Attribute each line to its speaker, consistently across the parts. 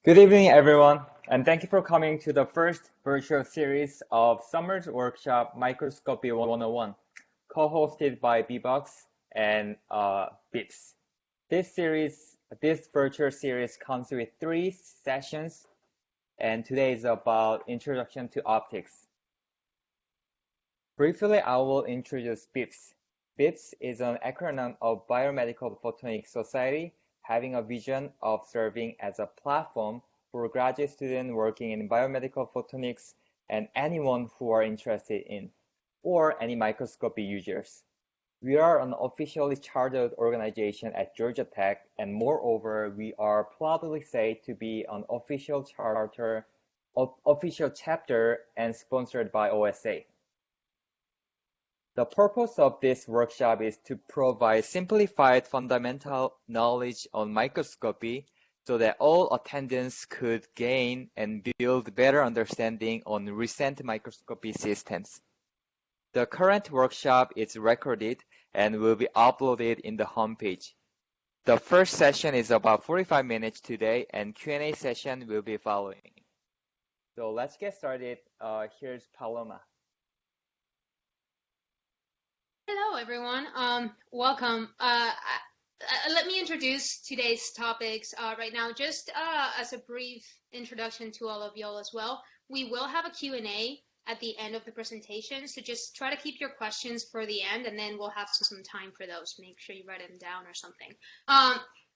Speaker 1: Good evening, everyone, and thank you for coming to the first virtual series of Summer's workshop Microscopy 101, co-hosted by BBUGS and BiPS. This virtual series comes with 3 sessions, and today is about Introduction to Optics. Briefly, I will introduce BiPS. BiPS is an acronym of Biomedical Photonics Society, having a vision of serving as a platform for graduate students working in biomedical photonics and anyone who are interested in, or any microscopy users. We are an officially chartered organization at Georgia Tech, and moreover, we are proudly said to be an official chapter and sponsored by OSA. The purpose of this workshop is to provide simplified fundamental knowledge on microscopy so that all attendants could gain and build better understanding on recent microscopy systems. The current workshop is recorded and will be uploaded in the homepage. The first session is about 45 minutes today, and Q&A session will be following. So let's get started. Here's Paloma.
Speaker 2: Hello, everyone. Welcome. Let me introduce today's topics right now, just as a brief introduction to all of y'all as well. We will have a Q&A at the end of the presentation, so just try to keep your questions for the end, and then we'll have some time for those. Make sure you write them down or something.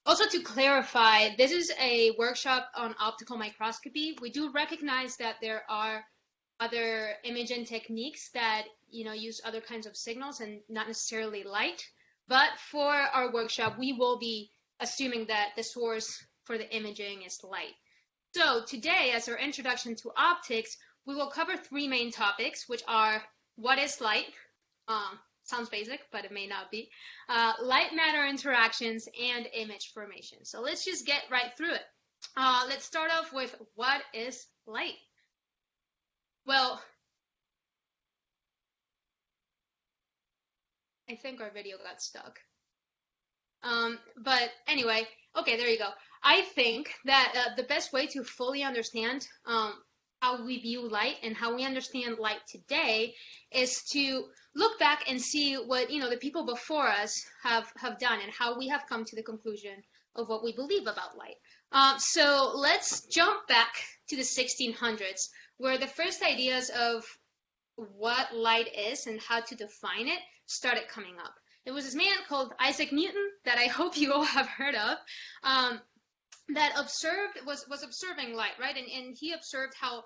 Speaker 2: Also, to clarify, this is a workshop on optical microscopy. We do recognize that there are other imaging techniques that use other kinds of signals and not necessarily light. But for our workshop, we will be assuming that the source for the imaging is light. So today, as our introduction to optics, we will cover 3 main topics, which are what is light? Sounds basic, but it may not be. Light matter interactions and image formation. So let's just get right through it. Let's start off with what is light? Well, I think our video got stuck. But anyway, okay, there you go. I think that the best way to fully understand how we view light and how we understand light today is to look back and see what the people before us have done and how we have come to the conclusion of what we believe about light. So let's jump back to the 1600s, where the first ideas of what light is and how to define it started coming up. There was this man called Isaac Newton that I hope you all have heard of, that was observing light, right? And he observed how,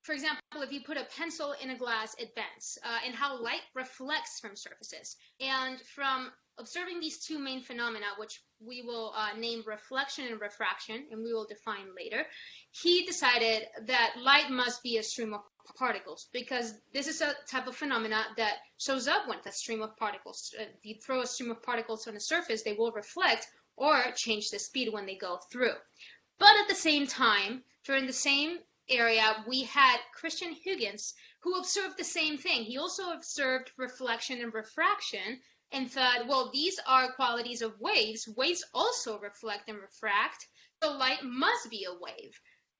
Speaker 2: for example, if you put a pencil in a glass, it bends, and how light reflects from surfaces. And from observing these 2 main phenomena, which we will name reflection and refraction, and we will define later, he decided that light must be a stream of particles, because this is a type of phenomena that shows up with a stream of particles. If you throw a stream of particles on a surface, they will reflect or change the speed when they go through. But at the same time, during the same area, we had Christian Huygens, who observed the same thing. He also observed reflection and refraction and thought, well, these are qualities of waves. Waves also reflect and refract, so light must be a wave.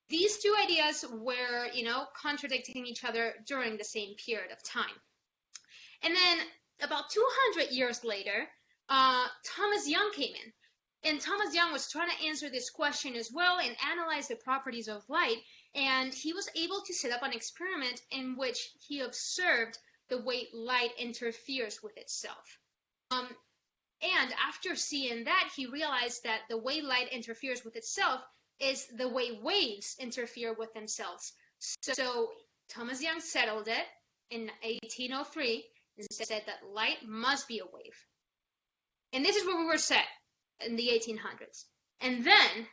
Speaker 2: These 2 ideas were, contradicting each other during the same period of time. And then about 200 years later, Thomas Young came in. And Thomas Young was trying to answer this question as well and analyze the properties of light. And he was able to set up an experiment in which he observed the way light interferes with itself. And after seeing that, he realized that the way light interferes with itself is the way waves interfere with themselves. So Thomas Young settled it in 1803 and said that light must be a wave. And this is where we were set in the 1800s. And then,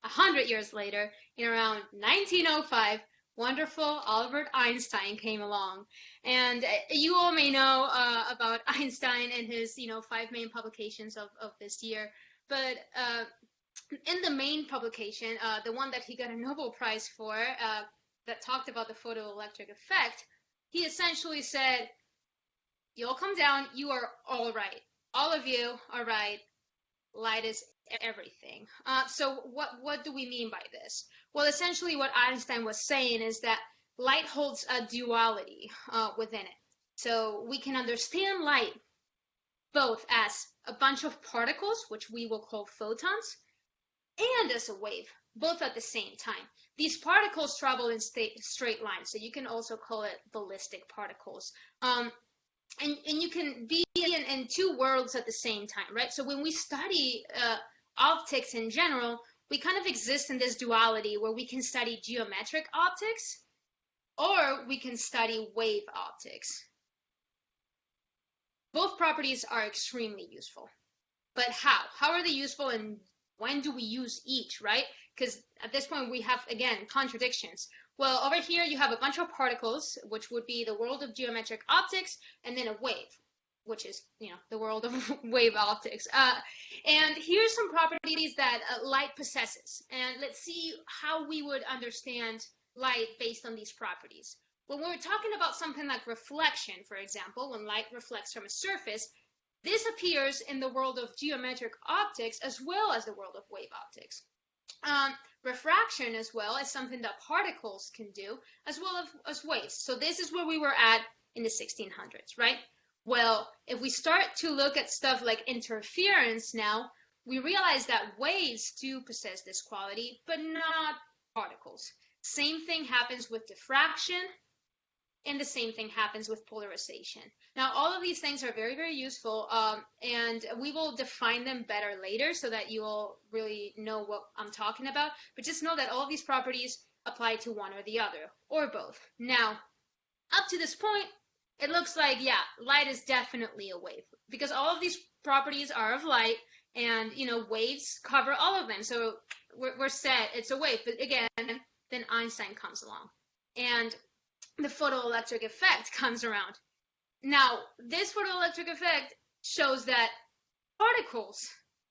Speaker 2: 100 years later, in around 1905, wonderful Albert Einstein came along. And you all may know about Einstein and his 5 main publications of this year. But in the main publication, the one that he got a Nobel Prize for, that talked about the photoelectric effect, he essentially said, you all come down, you are all right. All of you are right. Light is everything. So what do we mean by this? Well, essentially what Einstein was saying is that light holds a duality within it. So we can understand light both as a bunch of particles, which we will call photons, and as a wave, both at the same time. These particles travel in straight lines, so you can also call it ballistic particles. And you can be in two worlds at the same time, right? So when we study optics in general, we kind of exist in this duality where we can study geometric optics or we can study wave optics. Both properties are extremely useful. But how? How are they useful and when do we use each, right? Because at this point we have, again, contradictions. Well, over here you have a bunch of particles, which would be the world of geometric optics, and then a wave, which is, the world of wave optics. And here's some properties that light possesses. And let's see how we would understand light based on these properties. When we're talking about something like reflection, for example, when light reflects from a surface, this appears in the world of geometric optics as well as the world of wave optics. Refraction as well is something that particles can do as well as waves. So this is where we were at in the 1600s, right? Well, if we start to look at stuff like interference now, we realize that waves do possess this quality, but not particles. Same thing happens with diffraction, and the same thing happens with polarization. Now, all of these things are very, very useful, and we will define them better later so that you will really know what I'm talking about. But just know that all of these properties apply to one or the other, or both. Now, up to this point, it looks like, yeah, light is definitely a wave, because all of these properties are of light, and, waves cover all of them. So we're set, it's a wave. But again, then Einstein comes along, and the photoelectric effect comes around. Now, this photoelectric effect shows that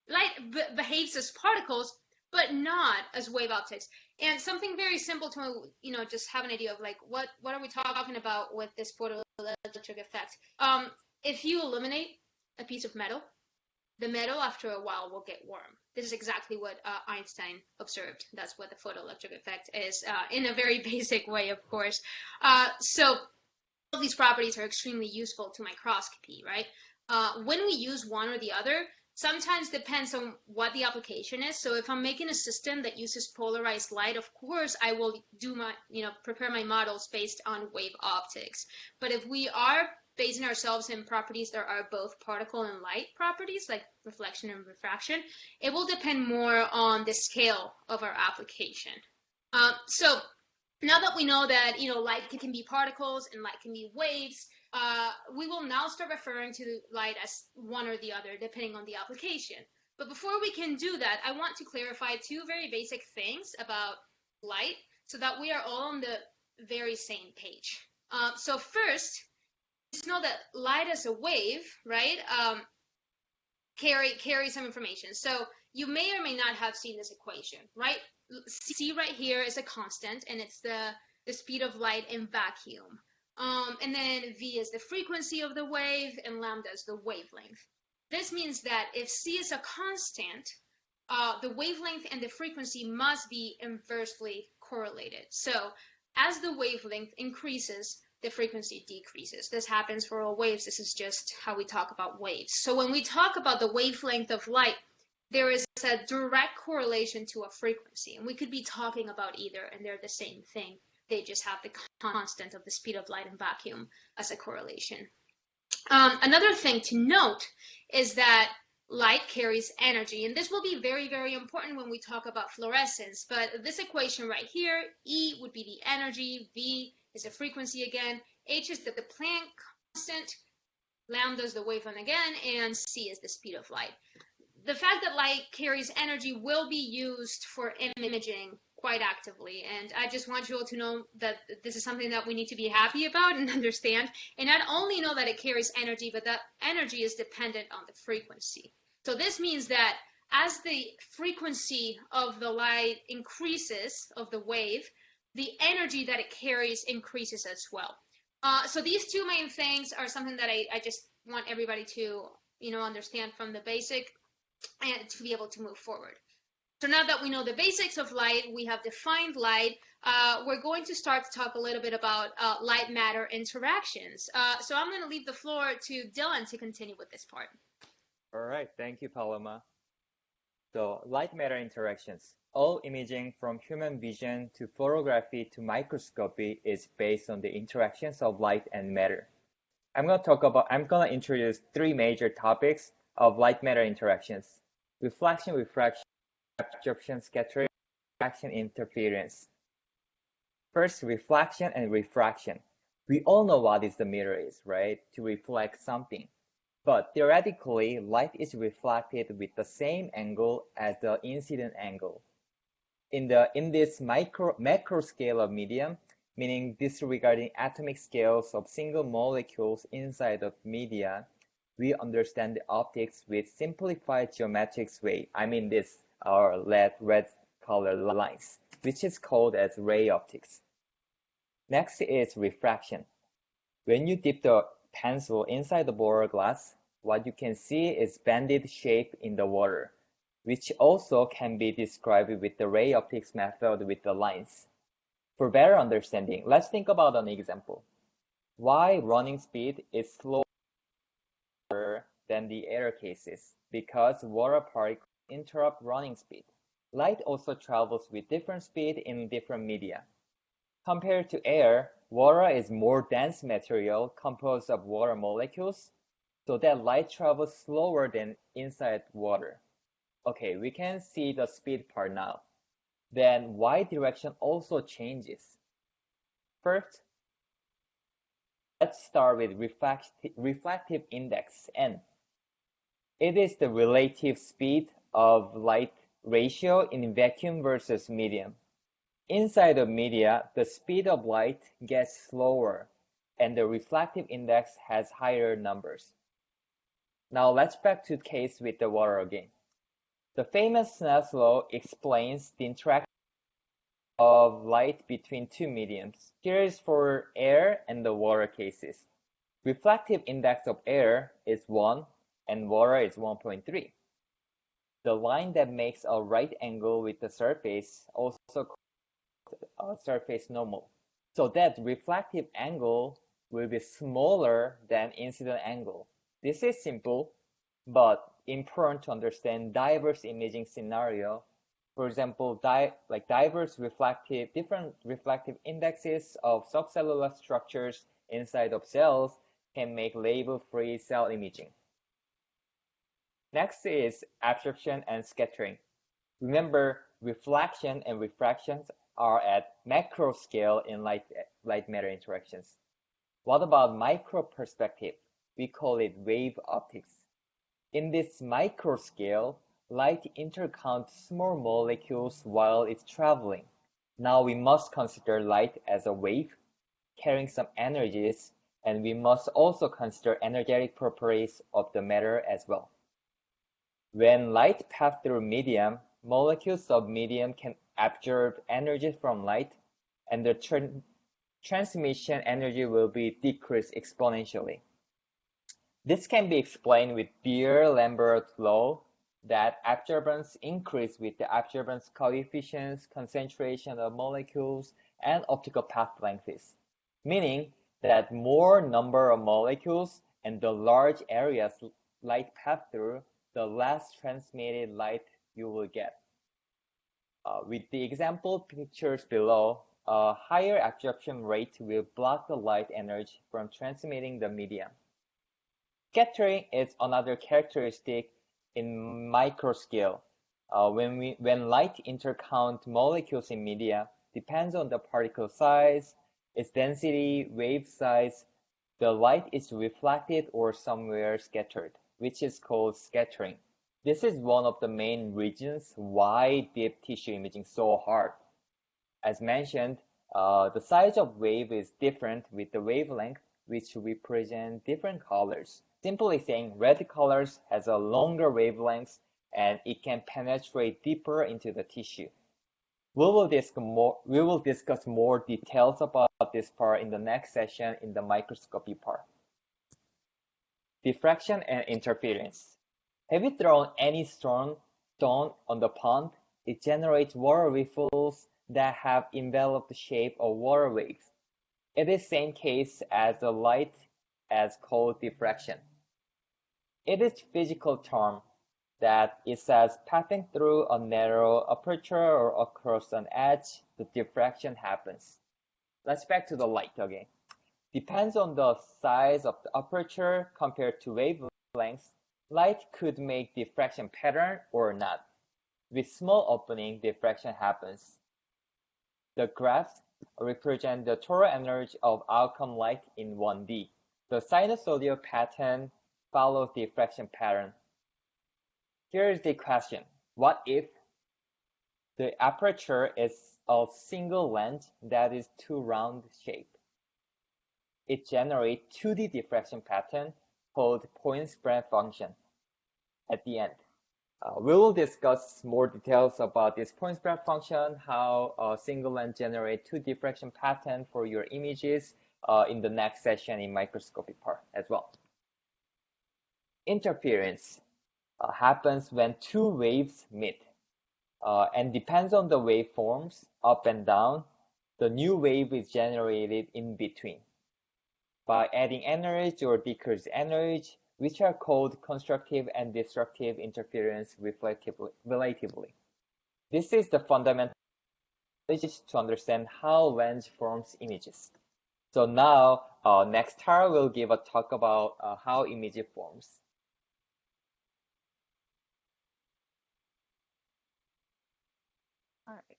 Speaker 2: light behaves as particles, but not as wave optics. And something very simple to, just have an idea of like, what are we talking about with this photoelectric effect? If you illuminate a piece of metal, the metal after a while will get warm. This is exactly what Einstein observed. That's what the photoelectric effect is, in a very basic way, of course. So all these properties are extremely useful to microscopy, right? When we use one or the other, sometimes depends on what the application is. So if I'm making a system that uses polarized light, of course, I will do prepare my models based on wave optics. But if we are basing ourselves in properties that are both particle and light properties, like reflection and refraction, it will depend more on the scale of our application. So now that we know that light can be particles and light can be waves, we will now start referring to light as one or the other, depending on the application. But before we can do that, I want to clarify two very basic things about light so that we are all on the very same page. So first, just know that light as a wave, right, carry some information. So you may or may not have seen this equation, right? C right here is a constant, and it's the speed of light in vacuum. And then V is the frequency of the wave, and lambda is the wavelength. This means that if C is a constant, the wavelength and the frequency must be inversely correlated. So as the wavelength increases, the frequency decreases. This happens for all waves. This is just how we talk about waves. So when we talk about the wavelength of light, there is a direct correlation to a frequency. And we could be talking about either, and they're the same thing. They just have the constant of the speed of light in vacuum as a correlation. Another thing to note is that light carries energy, and this will be very, very important when we talk about fluorescence. But this equation right here, E would be the energy, V is the frequency again, H is the Planck constant, lambda is the wavelength again, and C is the speed of light. The fact that light carries energy will be used for imaging quite actively, and I just want you all to know that this is something that we need to be happy about and understand, and not only know that it carries energy, but that energy is dependent on the frequency. So this means that as the frequency of the light increases, of the wave, the energy that it carries increases as well. So these two main things are something that I just want everybody to understand from the basic and to be able to move forward. So now that we know the basics of light, we have defined light, we're going to start to talk a little bit about light-matter interactions. So I'm going to leave the floor to Dylan to continue with this part.
Speaker 1: All right, thank you, Paloma. So, light-matter interactions. All imaging from human vision to photography to microscopy is based on the interactions of light and matter. I'm going to introduce three major topics of light-matter interactions: reflection, refraction, absorption, scattering, refraction, interference. First, reflection and refraction. We all know what the mirror is, right? To reflect something. But theoretically, light is reflected with the same angle as the incident angle. In this macro scale of medium, meaning disregarding atomic scales of single molecules inside of media, we understand the optics with simplified geometric way. I mean this, our red color lines, which is called as ray optics. Next is refraction. When you dip the pencil inside the border glass, what you can see is banded shape in the water, which also can be described with the ray optics method with the lines. For better understanding, let's think about an example. Why running speed is slower than the air cases? Because water particles interrupt running speed. Light also travels with different speed in different media. Compared to air, water is more dense material composed of water molecules, so that light travels slower than inside water. Okay, we can see the speed part now. Then y direction also changes. First, let's start with refractive index, N. It is the relative speed of light ratio in vacuum versus medium. Inside of media, the speed of light gets slower, and the refractive index has higher numbers. Now let's back to the case with the water again. The famous Snell's law explains the interaction of light between two mediums. Here is for air and the water cases. Refractive index of air is 1 and water is 1.3. The line that makes a right angle with the surface also called surface normal. So that refractive angle will be smaller than incident angle. This is simple, but important to understand diverse imaging scenario. For example, diverse different reflective indexes of subcellular structures inside of cells can make label-free cell imaging. Next is absorption and scattering. Remember, reflection and refraction are at macro scale in light-matter interactions. What about micro perspective? We call it wave optics. In this micro scale, light intercounts small molecules while it's traveling. Now we must consider light as a wave carrying some energies, and we must also consider energetic properties of the matter as well. When light passes through medium, molecules of medium can absorb energy from light, and the transmission energy will be decreased exponentially. This can be explained with Beer-Lambert law that absorbance increases with the absorbance coefficients, concentration of molecules, and optical path lengths, meaning that more number of molecules and the large areas light pass through, the less transmitted light you will get. With the example pictures below, a higher absorption rate will block the light energy from transmitting the medium. Scattering is another characteristic in microscale. When light intercounts molecules in media, depends on the particle size, its density, wave size, the light is reflected or somewhere scattered, which is called scattering. This is one of the main reasons why deep tissue imaging is so hard. As mentioned, the size of wave is different with the wavelength, which represent different colors. Simply saying, red colors has a longer wavelength and it can penetrate deeper into the tissue. We will discuss more details about this part in the next session in the microscopy part. Diffraction and interference. Have you thrown any stone on the pond? It generates water ripples that have enveloped the shape of water waves. It is the same case as the light as called diffraction. It is a physical term that it says passing through a narrow aperture or across an edge, the diffraction happens. Let's back to the light again. Depends on the size of the aperture compared to wavelengths. Light could make diffraction pattern or not. With small opening, diffraction happens. The graphs represent the total energy of outcome light in 1D. The sinusoidal pattern follows the diffraction pattern. Here is the question. What if the aperture is a single lens that is too round shape? It generates 2D diffraction pattern called point spread function at the end. We will discuss more details about this point spread function, how a single lens generates 2 diffraction pattern for your images in the next session in microscopy part as well. Interference happens when 2 waves meet and depends on the waveforms up and down. The new wave is generated in between by adding energy or decreasing energy, which are called constructive and destructive interference relatively. This is the fundamental to understand how lens forms images. So now, next Tara will give a talk about how image forms.
Speaker 3: All right.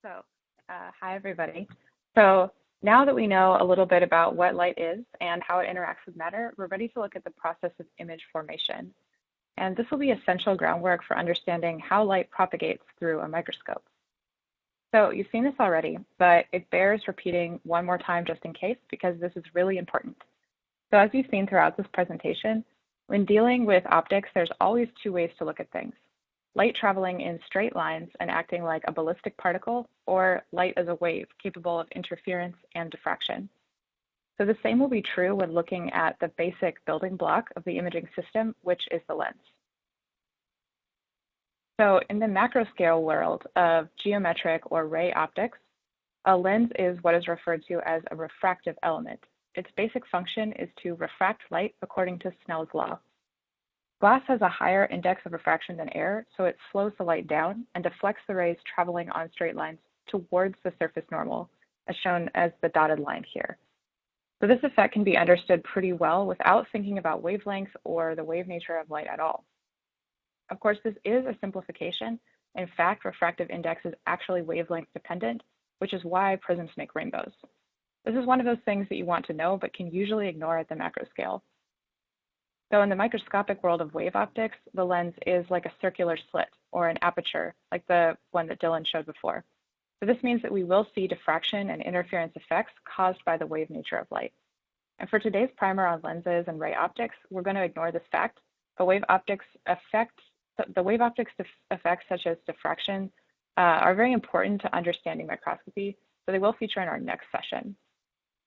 Speaker 3: So, hi everybody. So now that we know a little bit about what light is and how it interacts with matter, we're ready to look at the process of image formation. And this will be essential groundwork for understanding how light propagates through a microscope. So you've seen this already, but it bears repeating one more time just in case, because this is really important. So as you've seen throughout this presentation, when dealing with optics, there's always 2 ways to look at things. Light traveling in straight lines and acting like a ballistic particle, or light as a wave capable of interference and diffraction. So the same will be true when looking at the basic building block of the imaging system, which is the lens. So in the macro scale world of geometric or ray optics, a lens is what is referred to as a refractive element. Its basic function is to refract light according to Snell's law. Glass has a higher index of refraction than air, so it slows the light down and deflects the rays traveling on straight lines towards the surface normal, as shown as the dotted line here. So this effect can be understood pretty well without thinking about wavelengths or the wave nature of light at all. Of course, this is a simplification. In fact, refractive index is actually wavelength dependent, which is why prisms make rainbows. This is one of those things that you want to know, but can usually ignore at the macro scale. So in the microscopic world of wave optics, the lens is like a circular slit or an aperture, like the one that Dylan showed before. So this means that we will see diffraction and interference effects caused by the wave nature of light. And for today's primer on lenses and ray optics, we're going to ignore this fact. The wave optics effects such as diffraction are very important to understanding microscopy, so they will feature in our next session.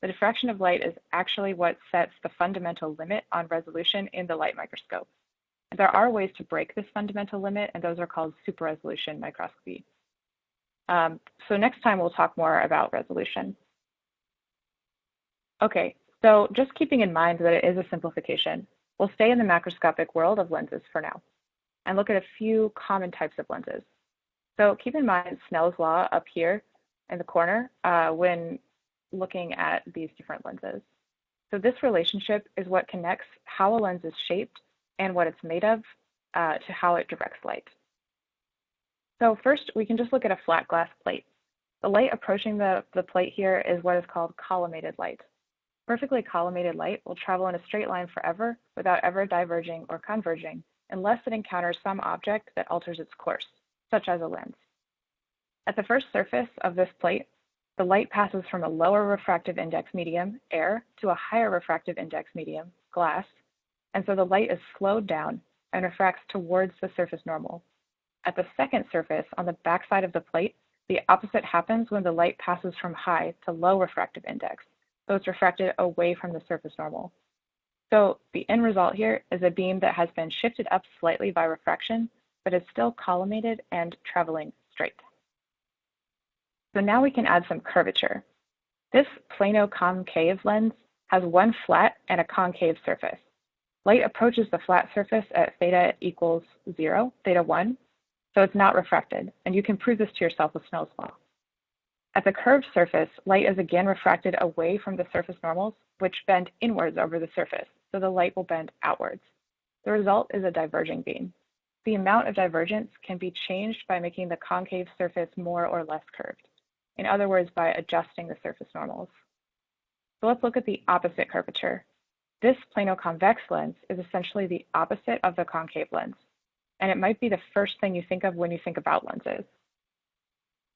Speaker 3: The diffraction of light is actually what sets the fundamental limit on resolution in the light microscope. And there are ways to break this fundamental limit, and those are called super resolution microscopy. So next time we'll talk more about resolution. Okay, so just keeping in mind that it is a simplification, we'll stay in the macroscopic world of lenses for now and look at a few common types of lenses. So keep in mind Snell's law up here in the corner when looking at these different lenses. So this relationship is what connects how a lens is shaped and what it's made of to how it directs light. So first, we can just look at a flat glass plate. The light approaching the plate here is what is called collimated light. Perfectly collimated light will travel in a straight line forever without ever diverging or converging unless it encounters some object that alters its course, such as a lens. At the first surface of this plate, the light passes from a lower refractive index medium, air, to a higher refractive index medium, glass, and so the light is slowed down and refracts towards the surface normal. At the second surface, on the backside of the plate, the opposite happens when the light passes from high to low refractive index, so it's refracted away from the surface normal. So the end result here is a beam that has been shifted up slightly by refraction, but is still collimated and traveling straight. So now we can add some curvature. This plano-concave lens has one flat and a concave surface. Light approaches the flat surface at theta equals 0, theta 1, so it's not refracted, and you can prove this to yourself with Snell's law. At the curved surface, light is again refracted away from the surface normals, which bend inwards over the surface, so the light will bend outwards. The result is a diverging beam. The amount of divergence can be changed by making the concave surface more or less curved. In other words, by adjusting the surface normals. So let's look at the opposite curvature. This plano-convex lens is essentially the opposite of the concave lens, and it might be the first thing you think of when you think about lenses.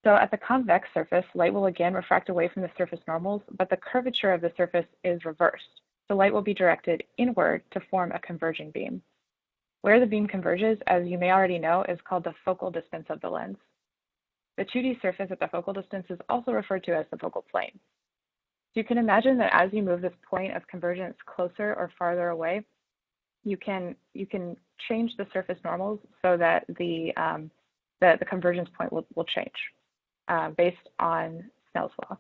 Speaker 3: So at the convex surface, light will again refract away from the surface normals, but the curvature of the surface is reversed. So light will be directed inward to form a converging beam. Where the beam converges, as you may already know, is called the focal distance of the lens. The 2D surface at the focal distance is also referred to as the focal plane. So you can imagine that as you move this point of convergence closer or farther away, you can change the surface normals so that the convergence point will change based on Snell's law.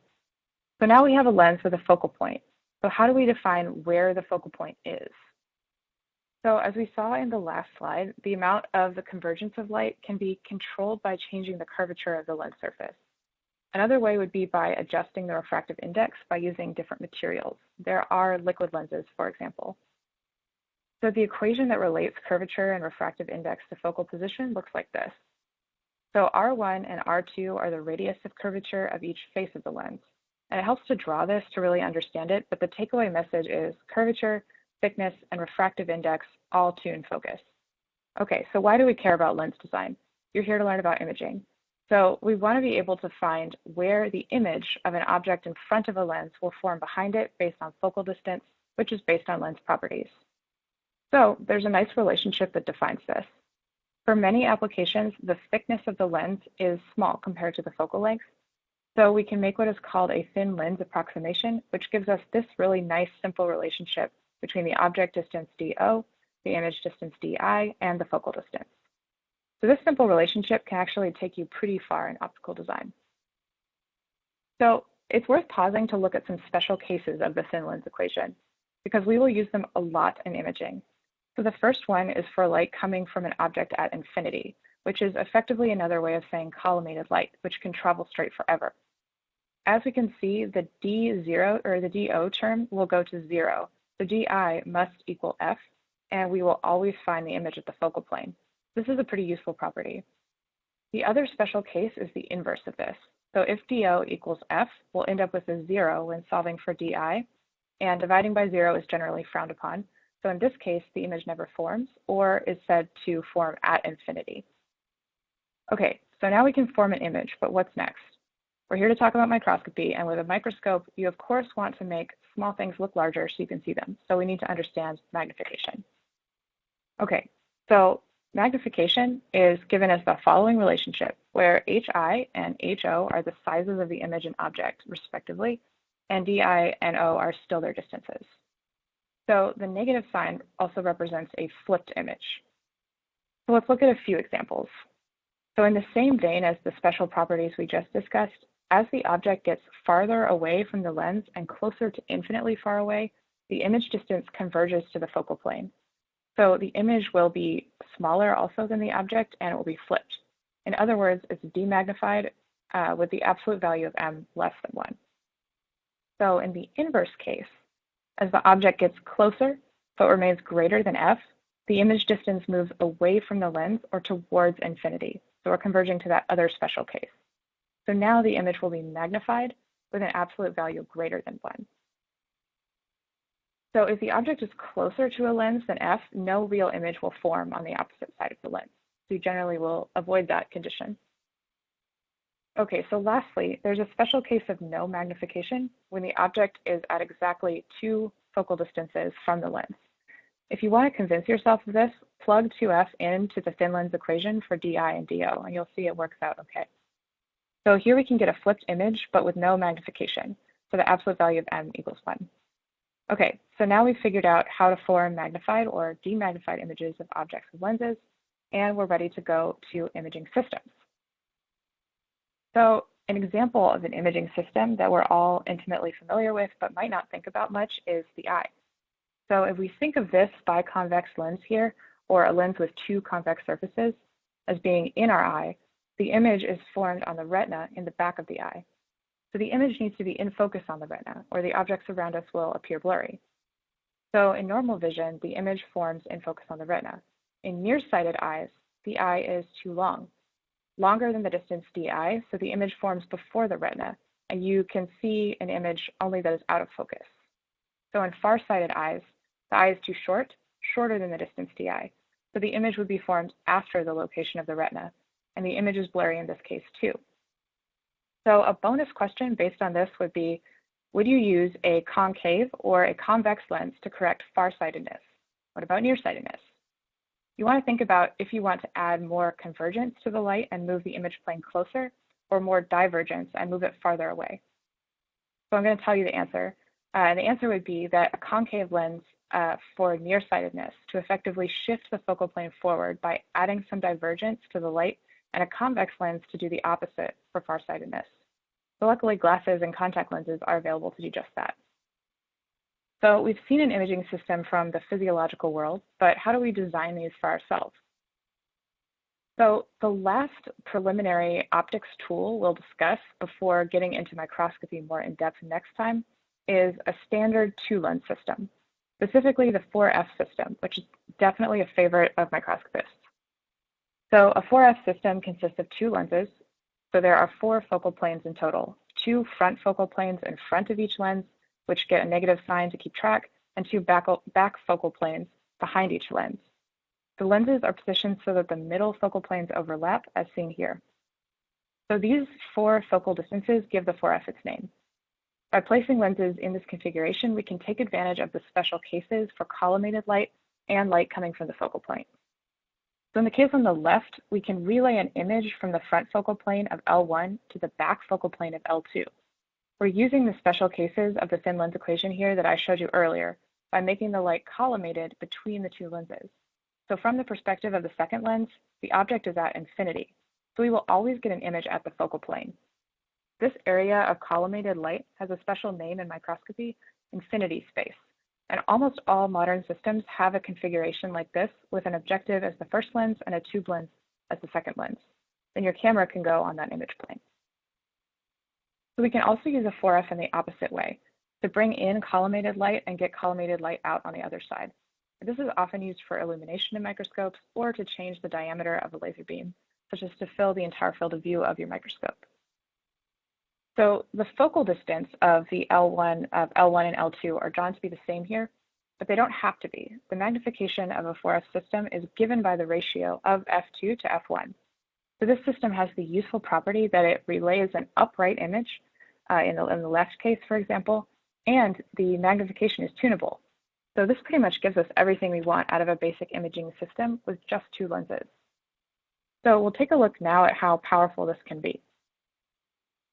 Speaker 3: So now we have a lens with a focal point. So how do we define where the focal point is? So as we saw in the last slide, the amount of the convergence of light can be controlled by changing the curvature of the lens surface. Another way would be by adjusting the refractive index by using different materials. There are liquid lenses, for example. So the equation that relates curvature and refractive index to focal position looks like this. So R1 and R2 are the radius of curvature of each face of the lens. And it helps to draw this to really understand it, but the takeaway message is curvature, thickness, and refractive index all tune focus. Okay, so why do we care about lens design? You're here to learn about imaging. So we want to be able to find where the image of an object in front of a lens will form behind it based on focal distance, which is based on lens properties. So there's a nice relationship that defines this. For many applications, the thickness of the lens is small compared to the focal length. So we can make what is called a thin lens approximation, which gives us this really nice simple relationship between the object distance DO, the image distance DI, and the focal distance. So this simple relationship can actually take you pretty far in optical design. So it's worth pausing to look at some special cases of the thin lens equation, because we will use them a lot in imaging. So the first one is for light coming from an object at infinity, which is effectively another way of saying collimated light, which can travel straight forever. As we can see, the D0 or the DO term will go to 0. So DI must equal F, and we will always find the image at the focal plane. This is a pretty useful property. The other special case is the inverse of this. So if DO equals F, we'll end up with a 0 when solving for DI, and dividing by 0 is generally frowned upon. So in this case, the image never forms or is said to form at infinity. Okay, so now we can form an image, but what's next? We're here to talk about microscopy, and with a microscope, you of course want to make small things look larger so you can see them. So we need to understand magnification. Okay, so magnification is given as the following relationship, where HI and HO are the sizes of the image and object, respectively, and DI and O are still their distances. So the negative sign also represents a flipped image. So let's look at a few examples. So in the same vein as the special properties we just discussed, as the object gets farther away from the lens and closer to infinitely far away, the image distance converges to the focal plane. So the image will be smaller also than the object, and it will be flipped. In other words, it's demagnified with the absolute value of m less than 1. So in the inverse case, as the object gets closer but remains greater than f, the image distance moves away from the lens or towards infinity. So we're converging to that other special case. So now the image will be magnified with an absolute value greater than 1. So if the object is closer to a lens than f, no real image will form on the opposite side of the lens. So you generally will avoid that condition. Okay, so lastly, there's a special case of no magnification when the object is at exactly 2 focal distances from the lens. If you want to convince yourself of this, plug 2f into the thin lens equation for DI and DO, and you'll see it works out okay. So here we can get a flipped image, but with no magnification. So the absolute value of m equals 1. Okay, so now we've figured out how to form magnified or demagnified images of objects with lenses, and we're ready to go to imaging systems. So an example of an imaging system that we're all intimately familiar with but might not think about much is the eye. So if we think of this biconvex lens here, or a lens with two convex surfaces, as being in our eye, the image is formed on the retina in the back of the eye. So the image needs to be in focus on the retina, or the objects around us will appear blurry. So in normal vision, the image forms in focus on the retina. In nearsighted eyes, the eye is too long, longer than the distance DI, so the image forms before the retina, and you can see an image only that is out of focus. So in far-sighted eyes, the eye is too short, shorter than the distance DI, so the image would be formed after the location of the retina, and the image is blurry in this case too. So a bonus question based on this would be, would you use a concave or a convex lens to correct farsightedness? What about nearsightedness? You want to think about if you want to add more convergence to the light and move the image plane closer, or more divergence and move it farther away. So I'm going to tell you the answer. And the answer would be that a concave lens for nearsightedness to effectively shift the focal plane forward by adding some divergence to the light, and a convex lens to do the opposite for farsightedness. So luckily, glasses and contact lenses are available to do just that. So we've seen an imaging system from the physiological world, but how do we design these for ourselves? So the last preliminary optics tool we'll discuss before getting into microscopy more in depth next time is a standard two-lens system, specifically the 4F system, which is definitely a favorite of microscopists. So a 4F system consists of two lenses. So there are 4 focal planes in total, 2 front focal planes in front of each lens, which get a negative sign to keep track, and 2 back focal planes behind each lens. The lenses are positioned so that the middle focal planes overlap, as seen here. So these 4 focal distances give the 4F its name. By placing lenses in this configuration, we can take advantage of the special cases for collimated light and light coming from the focal plane. So in the case on the left, we can relay an image from the front focal plane of L1 to the back focal plane of L2. We're using the special cases of the thin lens equation here that I showed you earlier by making the light collimated between the 2 lenses. So from the perspective of the second lens, the object is at infinity. So we will always get an image at the focal plane. This area of collimated light has a special name in microscopy, infinity space. And almost all modern systems have a configuration like this with an objective as the first lens and a tube lens as the second lens. Then your camera can go on that image plane. So we can also use a 4F in the opposite way, to bring in collimated light and get collimated light out on the other side. This is often used for illumination in microscopes or to change the diameter of a laser beam, such as to fill the entire field of view of your microscope. So the focal distance of the L1 and L2 are drawn to be the same here, but they don't have to be. The magnification of a 4F system is given by the ratio of F2 to F1. So this system has the useful property that it relays an upright image in the left case, for example, and the magnification is tunable. So this pretty much gives us everything we want out of a basic imaging system with just 2 lenses. So we'll take a look now at how powerful this can be.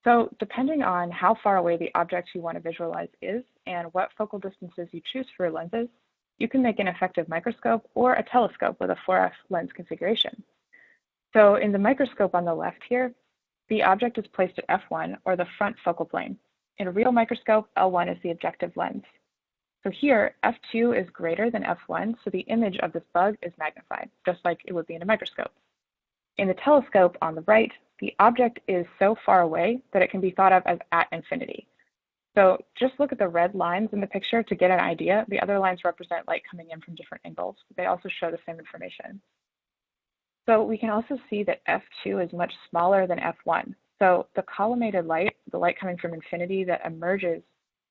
Speaker 3: So depending on how far away the object you want to visualize is and what focal distances you choose for your lenses, you can make an effective microscope or a telescope with a 4F lens configuration. So in the microscope on the left here, the object is placed at F1, or the front focal plane. In a real microscope, L1 is the objective lens. So here, F2 is greater than F1, so the image of this bug is magnified, just like it would be in a microscope. In the telescope on the right, the object is so far away that it can be thought of as at infinity. So just look at the red lines in the picture to get an idea. The other lines represent light coming in from different angles. They also show the same information. So we can also see that F2 is much smaller than F1. So the collimated light, the light coming from infinity that emerges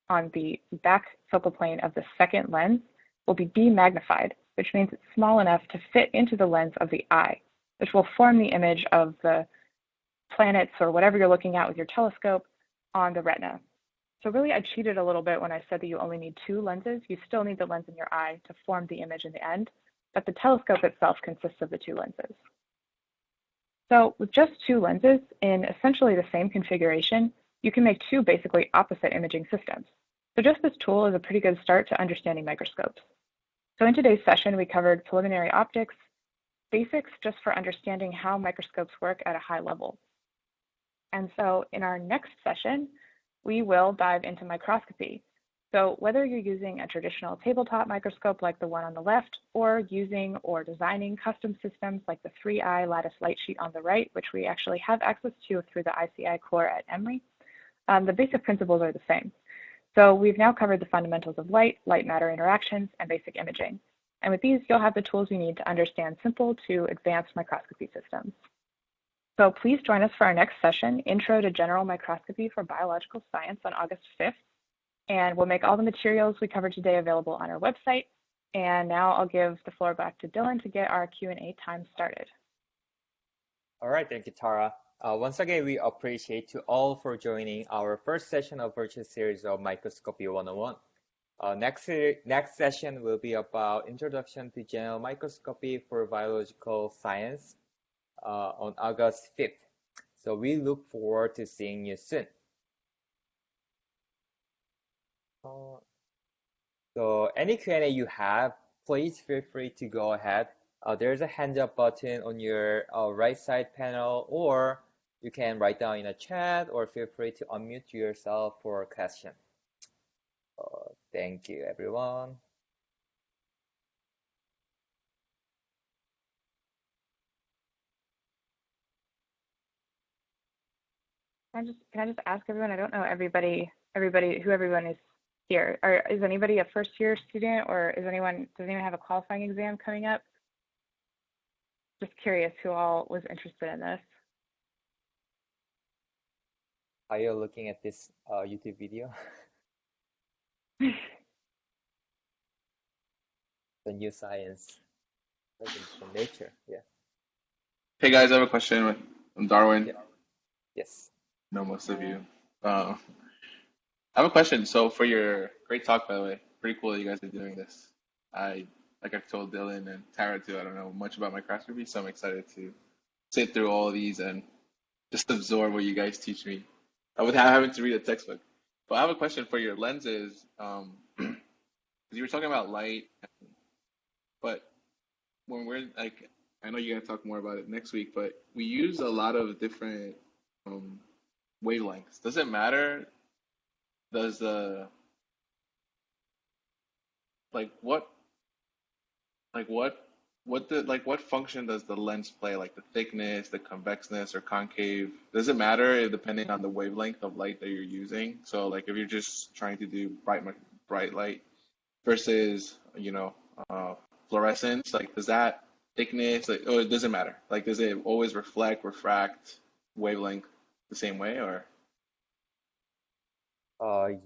Speaker 3: on the back focal plane of the second lens, will be demagnified, which means it's small enough to fit into the lens of the eye, which will form the image of the planets or whatever you're looking at with your telescope on the retina. So really, I cheated a little bit when I said that you only need 2 lenses. You still need the lens in your eye to form the image in the end, but the telescope itself consists of the 2 lenses. So with just 2 lenses in essentially the same configuration, you can make 2 basically opposite imaging systems. So just this tool is a pretty good start to understanding microscopes. So in today's session, we covered preliminary optics, basics just for understanding how microscopes work at a high level. And so in our next session, we will dive into microscopy. So whether you're using a traditional tabletop microscope like the one on the left, or using or designing custom systems like the 3i lattice light sheet on the right, which we actually have access to through the ICI core at Emory, the basic principles are the same. So we've now covered the fundamentals of light, light matter interactions, and basic imaging. And with these, you'll have the tools you need to understand simple to advanced microscopy systems. So please join us for our next session, Intro to General Microscopy for Biological Science on August 5th. And we'll make all the materials we covered today available on our website. And now I'll give the floor back to Dylan to get our Q&A time started.
Speaker 1: All right, thank you, Tara. Once again, we appreciate you all for joining our first session of virtual series of Microscopy 101. Next session will be about Introduction to General Microscopy for Biological Science on August 5th. So we look forward to seeing you soon. So any Q&A you have, please feel free to go ahead. There's a hands up button on your right side panel, or you can write down in a chat, or feel free to unmute yourself for a question. Thank you, everyone.
Speaker 3: Can I just ask everyone? I don't know who everyone is here. Is anybody a first year student, or does anyone have a qualifying exam coming up? Just curious who all was interested in this.
Speaker 1: Are you looking at this YouTube video? The new science, from nature, yeah.
Speaker 4: Hey guys, I have a question. I'm Darwin.
Speaker 1: Yeah. Yes.
Speaker 4: Know most of you. I have a question. So for your great talk, by the way, pretty cool that you guys are doing this. Like I've told Dylan and Tara too, I don't know much about microscopy, so I'm excited to sit through all of these and just absorb what you guys teach me without having to read a textbook. But I have a question for your lenses. 'Cause you were talking about light, but when we're like, I know you're gonna talk more about it next week, but we use a lot of different wavelengths. Does it matter? Does like what what function does the lens play? Like the thickness, the convexness, or concave? Does it matter depending on the wavelength of light that you're using? So like if you're just trying to do bright light versus fluorescence, like does that thickness or it doesn't matter? Like does it always refract wavelength the same way or?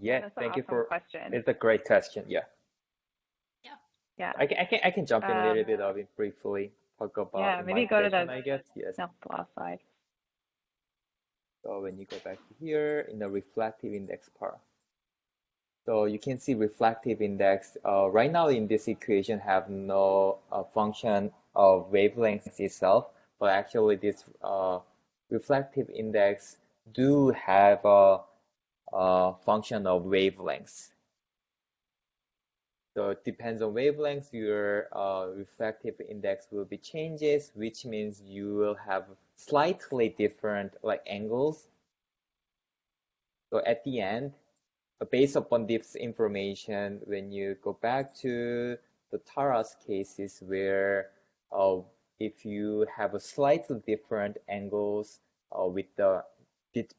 Speaker 1: Yeah,
Speaker 3: That's
Speaker 1: thank
Speaker 3: an
Speaker 1: you
Speaker 3: awesome question.
Speaker 1: It's a great question. Yeah.
Speaker 3: Yeah.
Speaker 1: I can jump in a little bit of it briefly, talk about
Speaker 3: yeah, maybe go to
Speaker 1: I guess. Yes.
Speaker 3: the last slide.
Speaker 1: So when you go back to here in the reflective index part. So you can see reflective index right now in this equation have no function of wavelength itself, but actually this reflective index do have a function of wavelengths. So it depends on wavelengths, your reflective index will be changes, which means you will have slightly different like angles. So at the end, based upon this information, when you go back to the Tara's cases where if you have a slightly different angles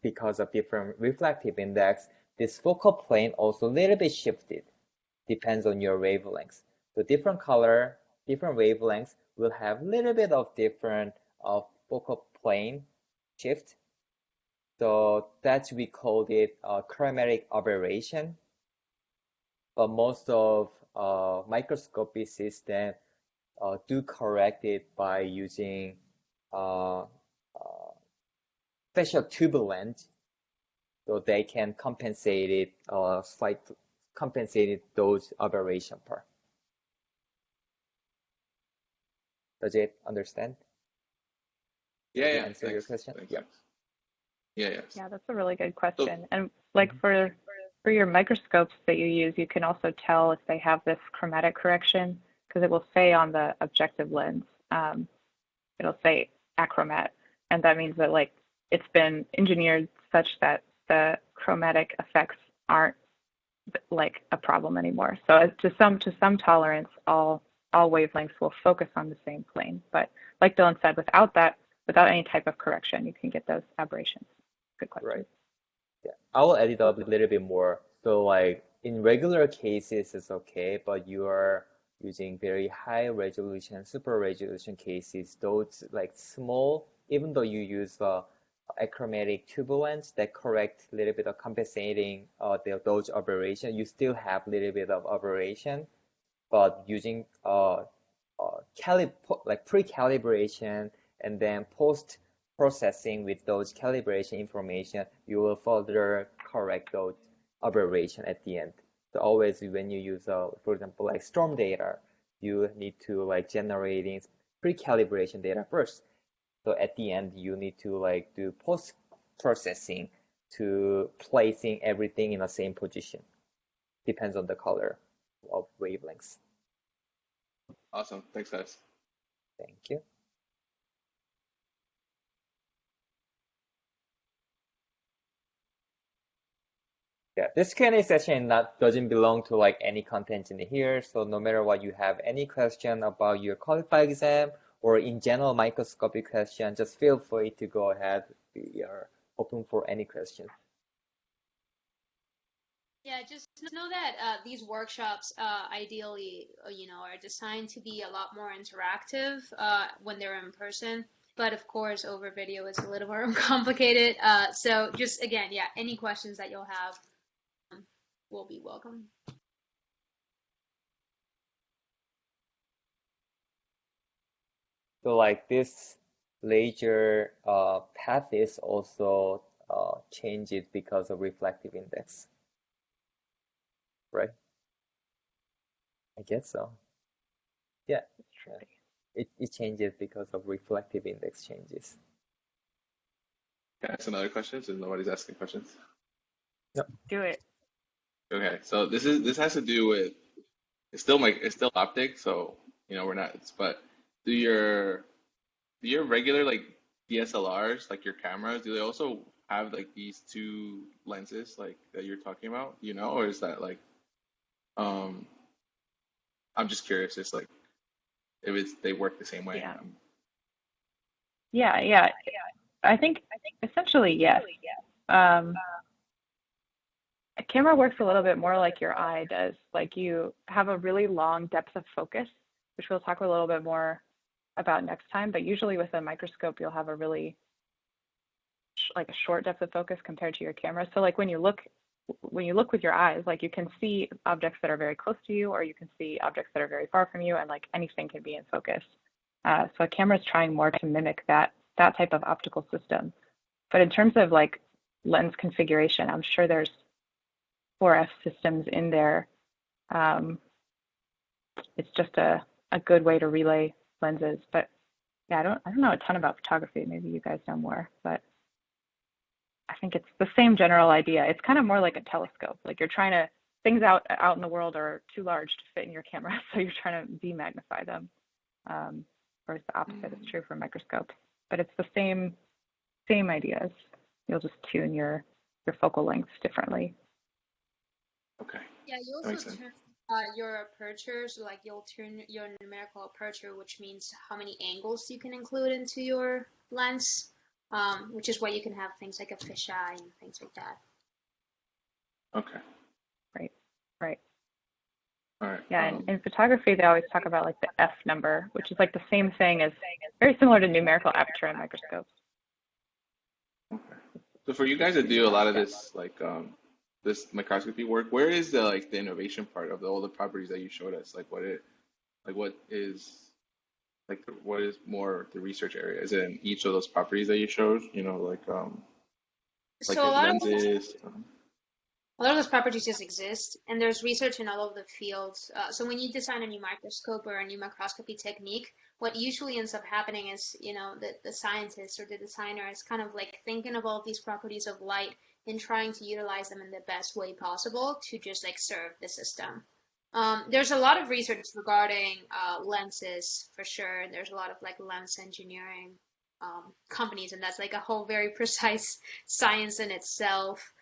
Speaker 1: because of different reflective index, this focal plane also a little bit shifted. Depends on your wavelengths. So different color, different wavelengths will have a little bit of different focal plane shift. So that's we called it chromatic aberration. But most of microscopy system do correct it by using special tube lens, so they can compensate it compensated those aberration part. Does it understand?
Speaker 4: Yeah,
Speaker 1: Did
Speaker 4: yeah.
Speaker 1: I answer your question?
Speaker 4: Thanks,
Speaker 1: Yeah.
Speaker 4: thanks. Yeah, yeah.
Speaker 3: Yeah, that's a really good question. And like for For your microscopes that you use, you can also tell if they have this chromatic correction because it will say on the objective lens, it'll say achromat, and that means that like it's been engineered such that the chromatic effects aren't like a problem anymore. So to some tolerance, all wavelengths will focus on the same plane. But like Dylan said, without any type of correction, you can get those aberrations. Good question.
Speaker 1: Right. Yeah. I will add it up a little bit more. So like in regular cases, it's okay, but you are using very high resolution, super resolution cases, those like small, even though you use achromatic turbulence that correct a little bit of compensating those aberration, you still have a little bit of aberration, but using like pre-calibration and then post-processing with those calibration information, you will further correct those aberration at the end. So always when you use, for example, like storm data, you need to like generating pre-calibration data first. So at the end, you need to like do post-processing to placing everything in the same position. Depends on the color of wavelengths.
Speaker 4: Awesome. Thanks, guys.
Speaker 1: Thank you. Yeah, this Q&A session doesn't belong to like any content in here. So no matter what, you have any question about your qualified exam or in general microscopy question, just feel free to go ahead. We are open for any questions.
Speaker 2: Yeah, just know that these workshops ideally, are designed to be a lot more interactive when they're in person. But of course, over video it's a little more complicated. So just again, yeah, any questions that you'll have will be welcome.
Speaker 1: So like this laser path is also changes because of reflective index, right? I guess so. Yeah, it changes because of reflective index changes.
Speaker 4: Can I ask another question since nobody's asking questions?
Speaker 3: Do it.
Speaker 4: Okay, so this has to do with it's still optics, so we're not. But do your regular like DSLRs, like your cameras, do they also have like these two lenses like that you're talking about? Or is that like I'm just curious, it's like if they work the same way.
Speaker 3: Yeah. I think essentially yes. A camera works a little bit more like your eye does. Like you have a really long depth of focus, which we'll talk a little bit more about next time. But usually with a microscope, you'll have a really like a short depth of focus compared to your camera. So like when you look with your eyes, like you can see objects that are very close to you, or you can see objects that are very far from you, and like anything can be in focus. So a camera is trying more to mimic that type of optical system. But in terms of like lens configuration, I'm sure there's 4F systems in there. It's just a good way to relay lenses. But yeah, I don't know a ton about photography. Maybe you guys know more, but I think it's the same general idea. It's kind of more like a telescope. Like you're trying to, things out in the world are too large to fit in your camera, so you're trying to demagnify them. Whereas the opposite is true for microscopes. But it's the same ideas. You'll just tune your focal lengths differently.
Speaker 4: Okay.
Speaker 2: Yeah, you also turn your aperture, so like you'll turn your numerical aperture, which means how many angles you can include into your lens, which is why you can have things like a fisheye and things like that.
Speaker 4: Okay.
Speaker 3: Right.
Speaker 4: All right.
Speaker 3: Yeah, and in photography, they always talk about like the F number, which is like the same thing as very similar to numerical aperture in microscopes.
Speaker 4: Okay. So for you guys that do a lot of this like this microscopy work, where is the innovation part of all the properties that you showed us? What is more the research area? Is it in each of those properties that you showed?
Speaker 2: So
Speaker 4: the lenses.
Speaker 2: A lot of those properties just exist, and there's research in all of the fields. So when you design a new microscope or a new microscopy technique, what usually ends up happening is, the scientist or the designer is kind of like thinking of all of these properties of light and trying to utilize them in the best way possible to just like serve the system. There's a lot of research regarding lenses for sure. There's a lot of like lens engineering companies, and that's like a whole very precise science in itself.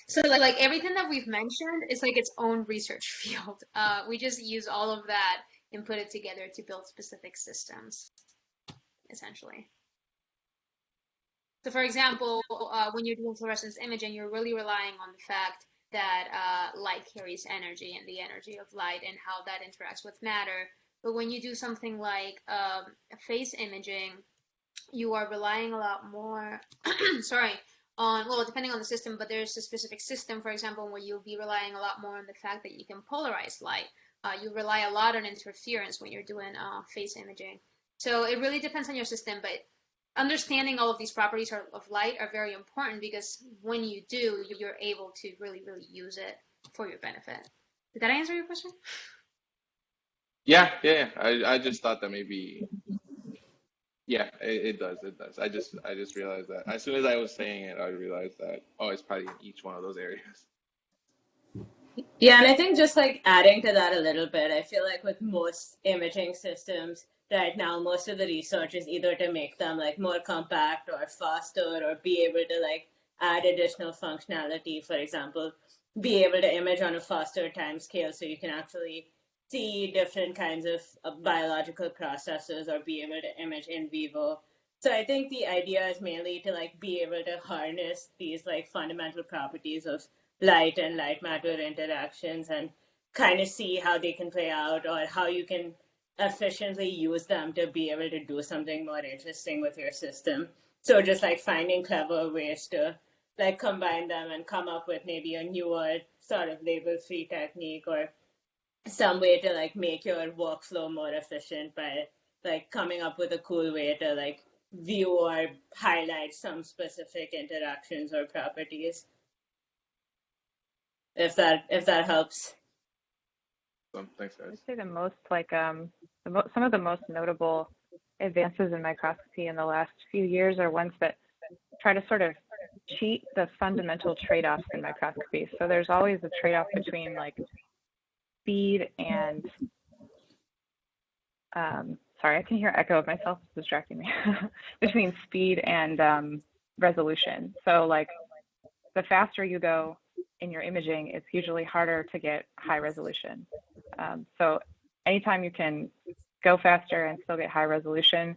Speaker 2: So like everything that we've mentioned is like its own research field. We just use all of that and put it together to build specific systems, essentially. So for example, when you're doing fluorescence imaging, you're really relying on the fact that light carries energy and the energy of light and how that interacts with matter. But when you do something like face imaging, you are relying a lot more, sorry, on, well, depending on the system, but there's a specific system, for example, where you'll be relying a lot more on the fact that you can polarize light. You rely a lot on interference when you're doing face imaging. So it really depends on your system, but understanding all of these properties of light are very important because when you do, you're able to really, really use it for your benefit. Did that answer your question?
Speaker 4: Yeah. I just thought that maybe, yeah, it does, it does. I just realized that as soon as I was saying it, I realized that, oh, it's probably in each one of those areas.
Speaker 5: Yeah, and I think just like adding to that a little bit, I feel like with most imaging systems right now, most of the research is either to make them like more compact or faster or be able to like add additional functionality. For example, be able to image on a faster time scale so you can actually see different kinds of biological processes or be able to image in vivo. So I think the idea is mainly to like be able to harness these like fundamental properties of light and light matter interactions and kind of see how they can play out or how you can efficiently use them to be able to do something more interesting with your system. So just like finding clever ways to like combine them and come up with maybe a newer sort of label-free technique or some way to like make your workflow more efficient by like coming up with a cool way to like view or highlight some specific interactions or properties. If that helps.
Speaker 4: Thanks, guys.
Speaker 3: I'd say the most like some of the most notable advances in microscopy in the last few years are ones that try to sort of cheat the fundamental trade-offs in microscopy. So there's always a trade-off between like speed and sorry, I can hear echo of myself. It's distracting me. Between speed and resolution. So like the faster you go in your imaging, it's usually harder to get high resolution. So anytime you can go faster and still get high resolution,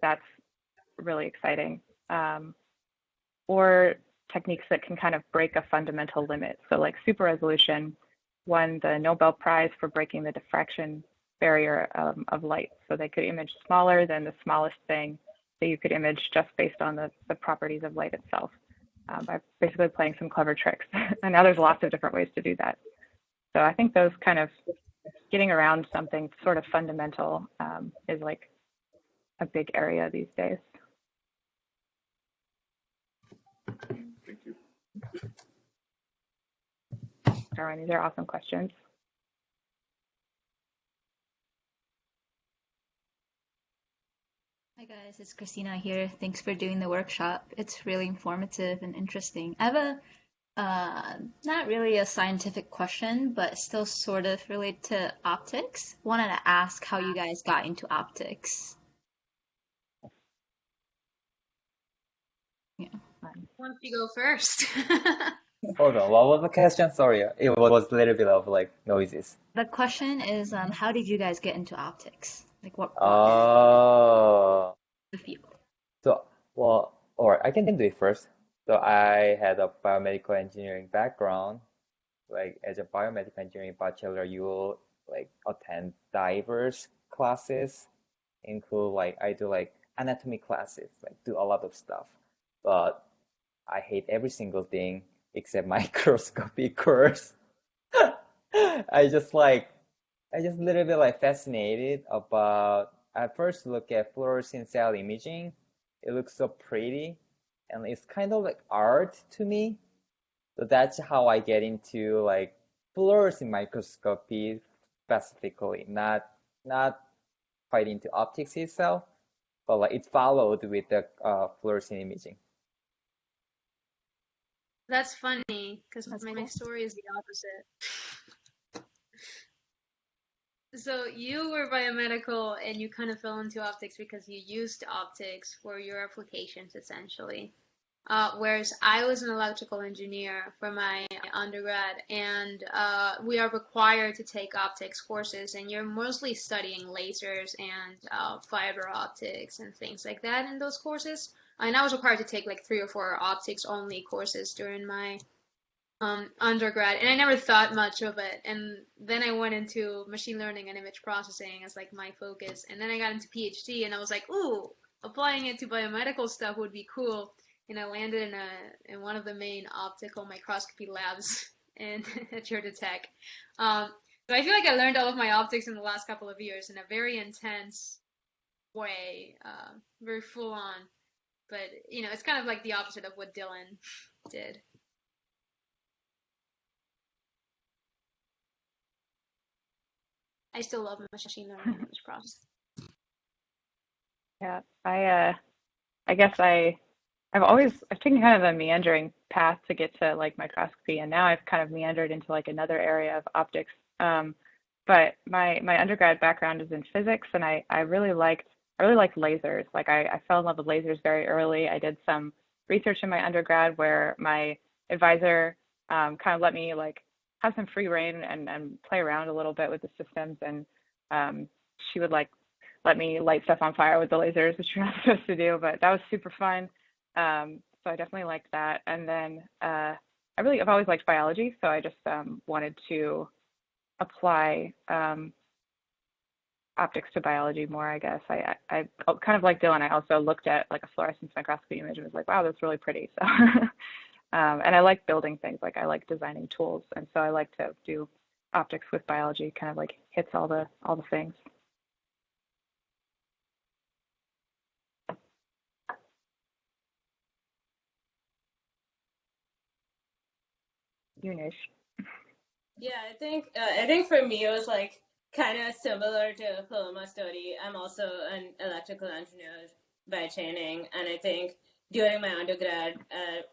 Speaker 3: that's really exciting. Or techniques that can kind of break a fundamental limit. So like super resolution won the Nobel Prize for breaking the diffraction barrier of light. So they could image smaller than the smallest thing that you could image just based on the properties of light itself. By basically playing some clever tricks. And now there's lots of different ways to do that. So I think those kind of getting around something sort of fundamental is like a big area these days.
Speaker 4: Thank you.
Speaker 3: Darwin, these are awesome questions.
Speaker 6: Hi guys, it's Christina here. Thanks for doing the workshop. It's really informative and interesting. I have a not really a scientific question, but still sort of related to optics. Wanted to ask how you guys got into optics. Yeah.
Speaker 2: Why don't you go first?
Speaker 1: Hold on, what was the question? Sorry, it was a little bit of like noises.
Speaker 6: The question is, how did you guys get into optics? Like what brought
Speaker 1: Oh,
Speaker 6: you to the field?
Speaker 1: so, well, or I can do it first. So I had a biomedical engineering background. Like as a biomedical engineering bachelor, you will like attend diverse classes, include like I do like anatomy classes, like do a lot of stuff. But I hate every single thing except microscopy course. I just a little bit like fascinated about, I first look at fluorescent cell imaging. It looks so pretty and it's kind of like art to me. So that's how I get into like fluorescent microscopy specifically, not quite into optics itself, but like it followed with the fluorescent imaging.
Speaker 2: That's funny because
Speaker 6: That's
Speaker 2: my
Speaker 6: cool.
Speaker 2: story is the opposite. So you were biomedical and you kind of fell into optics because you used optics for your applications essentially. Whereas I was an electrical engineer for my undergrad, and we are required to take optics courses, and you're mostly studying lasers and fiber optics and things like that in those courses. And I was required to take like 3 or 4 optics only courses during my undergrad, and I never thought much of it. And then I went into machine learning and image processing as like my focus, and then I got into PhD, and I was like, ooh, applying it to biomedical stuff would be cool. And I landed in one of the main optical microscopy labs in at Georgia Tech. So I feel like I learned all of my optics in the last couple of years in a very intense way, very full on. But it's kind of like the opposite of what Dylan did. I still love machine learning and image processing.
Speaker 3: Yeah, I guess I've taken kind of a meandering path to get to like microscopy, and now I've kind of meandered into like another area of optics. But my undergrad background is in physics, and I really liked lasers. Like I fell in love with lasers very early. I did some research in my undergrad where my advisor kind of let me like have some free reign and play around a little bit with the systems, and she would like let me light stuff on fire with the lasers, which you're not supposed to do, but that was super fun. So I definitely liked that. And then I've always liked biology, so I just wanted to apply optics to biology more, I guess. I kind of like Dylan. I also looked at like a fluorescence microscopy image and was like, wow, that's really pretty. So, and I like building things. Like I like designing tools, and so I like to do optics with biology. Kind of like hits all the things. Unish.
Speaker 5: Yeah, I think for me it was like kind of similar to Paloma study. I'm also an electrical engineer by training, and I think during my undergrad,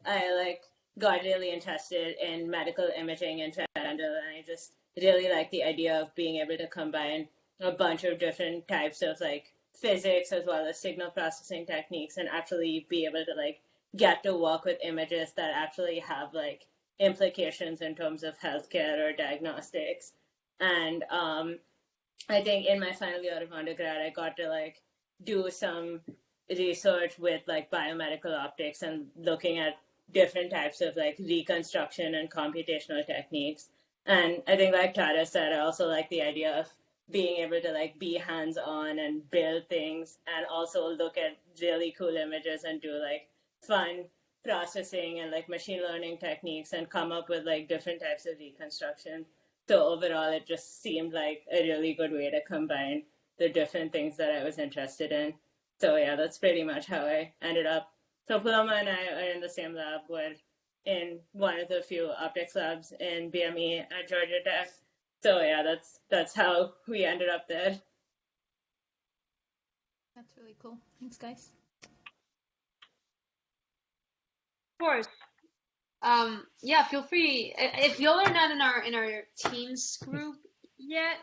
Speaker 5: I like got really interested in medical imaging in general, and I just really like the idea of being able to combine a bunch of different types of like physics as well as signal processing techniques, and actually be able to like get to work with images that actually have like implications in terms of healthcare or diagnostics. And I think in my final year of undergrad, I got to like do some research with like biomedical optics and looking at different types of like reconstruction and computational techniques. And I think, like Tara said, I also like the idea of being able to like be hands-on and build things and also look at really cool images and do like fun processing and like machine learning techniques and come up with like different types of reconstruction. So overall, it just seemed like a really good way to combine the different things that I was interested in. So yeah, that's pretty much how I ended up. So Paloma and I are in the same lab. We're in one of the few optics labs in BME at Georgia Tech. So yeah, that's how we ended up there.
Speaker 6: That's really cool. Thanks, guys.
Speaker 2: Of course. Yeah, feel free. If y'all are not in our Teams group yet,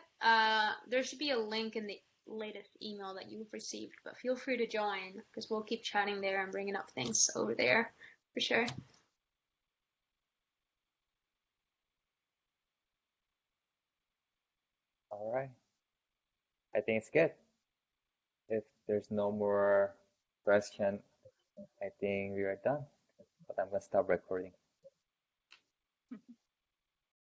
Speaker 2: there should be a link in the latest email that you've received. But feel free to join because we'll keep chatting there and bringing up things over there for sure.
Speaker 1: All right. I think it's good. If there's no more question, I think we are done. But I'm gonna stop recording.